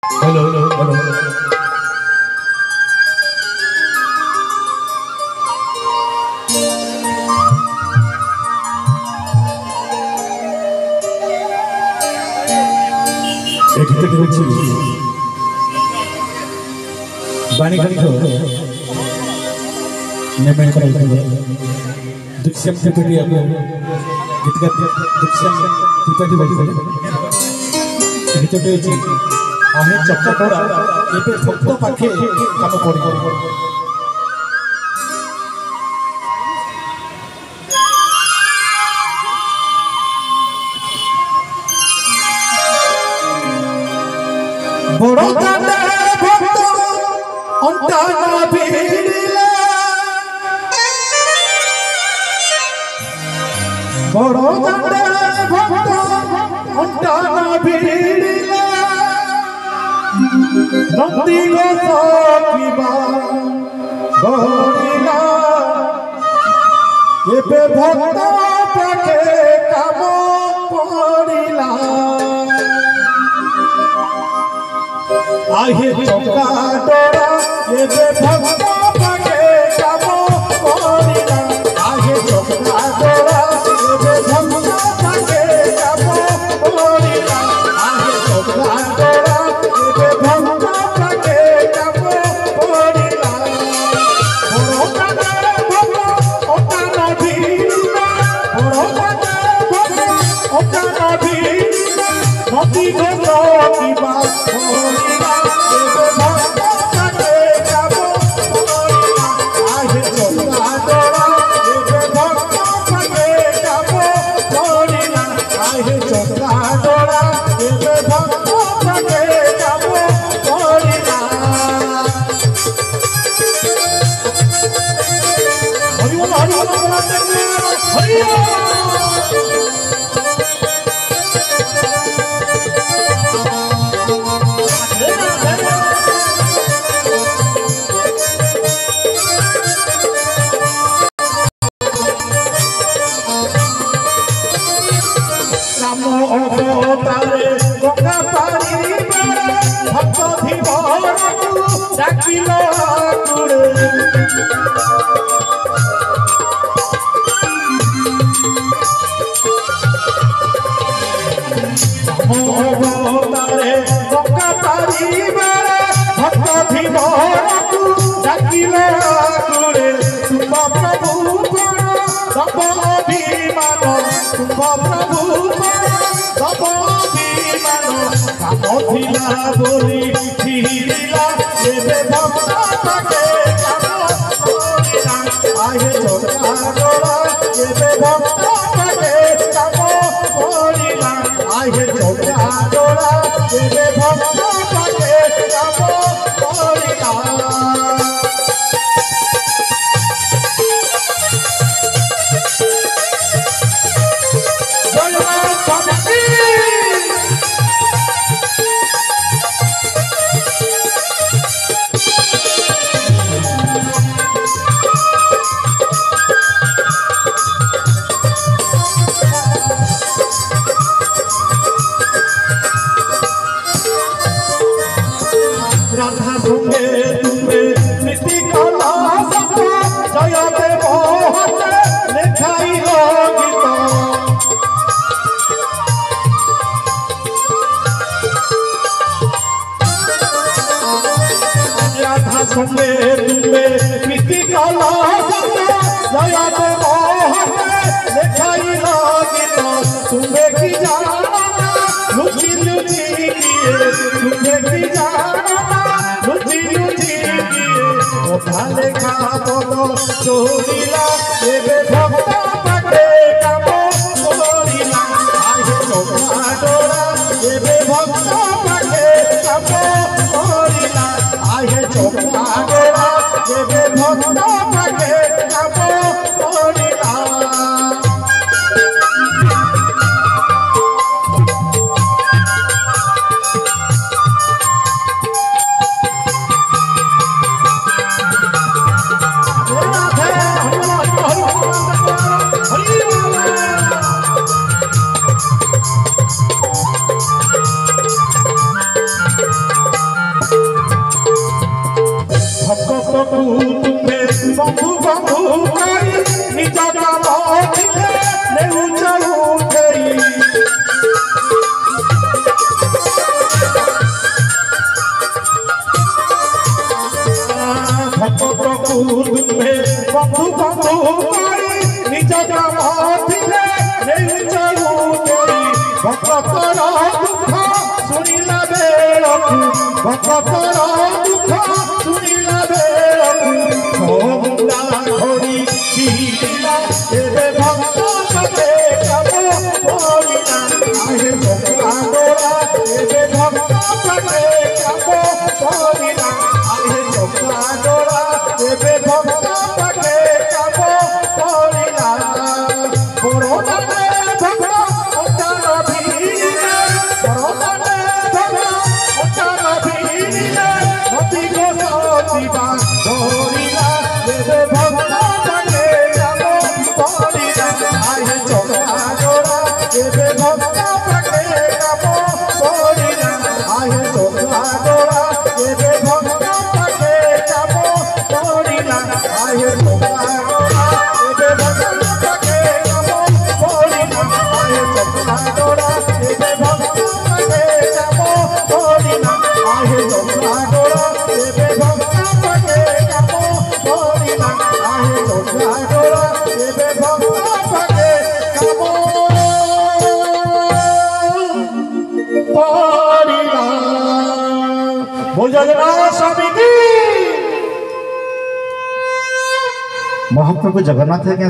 Hello hello hello एक गीत হচ্ছে বাণী কণ্ঠ নেমে করা হয়েছে দৃশ্যম ত্রিপাঠী আপনি গীত গাতে দৃশ্যম ত্রিপাঠী বলছেন গীতটি হচ্ছে आहे चक्कपड़ा एबे भक्त पाखे काम पड़ी बड़ो दादा भक्त अंता ना भिड़िले बड़ो दादा भक्त अंता ना भिड़िले नंदी गोसकिबा गौरीला एबे भक्त पाखे काम पड़िला आहे चका डोरा एबे भक्त पाखे काम पड़िला आहे चका डोरा एबे भक्त पाखे काम पड़िला आहे चका डोरा एबे भक्त पाखे काम पड़िला बड़ो दादा भक्त ओकाना भिड़िला बड़ो दादा भक्त ओकाना भिड़िला नदी गोसकिबा गौरीला एबे भक्त पाखे काम पड़िला आहे चका डोरा एबे भक्त पाखे काम पड़िला आहे चका डोरा एबे भक्त पाखे काम पड़िला हरि बोल हरि बोल हरि राम अवतारे गंगा पारी बेड़े भक्त धीवरकु डाकिल आकुरे अवतारे गंगा पारी बेड़े भक्त धीवरकु डाकिल आकुरे तुम प्रभु तब अभिमान तुम प्रभु तब अभिमान काम थिला बोली फिरिला एबे भक्त पाखे काम पड़िला आहे चका डोरा एबे भक्त पाखे काम पड़िला आहे चका डोरा एबे भक्त पाखे काम पड़िला राधा संगे तुम्हे स्मृति कला सखा जय देव हाथे लेखाई गीत राधा संगे तुम्हे स्मृति कला सखा जय देव हाथे लेखाई गीत तुम्हें की जाना लुचि लुचि किए तुम्हें की जाना लुचि लुचि किए कथा लेखा पद चोरिला एबे भक्त पाखे काम पड़िला आहे चका डोरा एबे भक्त पाखे काम पड़िला आहे चका डोरा एबे भक्त पाखे काम पड़िला हरि बोल भक्तକୁ ତୁମେ ବନ୍ଧୁ ବନ୍ଧୁ କରି ନିଜ କାମ ଥିଲେ ନେଉଛ ଉଠେଇ ଭକ୍ତକୁ ତୁମେ ବନ୍ଧୁ ବନ୍ଧୁ କରି ନିଜ କାମ ଥିଲେ ନେଉଛ ଉଠେଇ ଭକ୍ତର ଦୁଃଖ ଶୁଣିଲା ବେଳକୁ ଭକ୍ତର ଦୁଃଖ ଶୁଣିଲା ବେଳକୁ ମୁଣ୍ଡା ଧରି ଚିରିଲା ଏବେ ଭକ୍ତ ସତେ କାମ କରିଲା ଆହେ ଚକା ଡୋରା ଏବେ ଭକ୍ତ ସତେ କାମ କରିଲା ଆହେ ଚକା ଡୋରା ଏବେ ଭକ୍ତ ସତେ କାମ କରିଲା ବରଦାନେ ଭକ୍ତ ଅଣ୍ଟାର ଭିଡ଼ିଲେ ବରଦାନେ ଭକ୍ତ ଅଣ୍ଟାର ଭିଡ଼ିଲେ ନଦୀ ଗୋସତିବା ଧରିଲା ଏବେ ଭକ୍ତ ସତେ କାମ କରିଲା ଆହେ ଚକା ଡୋରା ଏବେ ଭକ୍ତ ସତେ କାମ କରିଲା ଆହେ ଚକା ଡୋରା ଏବେ ଭକ୍ତ ସତେ କାମ କରିଲା ଆହେ ଚକା ଡୋରା ଏବେ ଭକ୍ତ ସତେ କାମ କରିଲା ଆହେ ଚକା ଡୋରା ଏବେ ଭକ୍ତ ସତେ କାମ କରିଲା ଆହେ ଚକା ଡୋରା ଏବେ ଭକ୍ତ ସତେ କାମ କରିଲା ଆହେ ଚକା ଡୋରା ଏବେ ଭକ୍ତ ସତେ କାମ କରିଲା। बोल जगन्नाथ स्वामी की। महाप्रभु जगन्नाथ है क्या?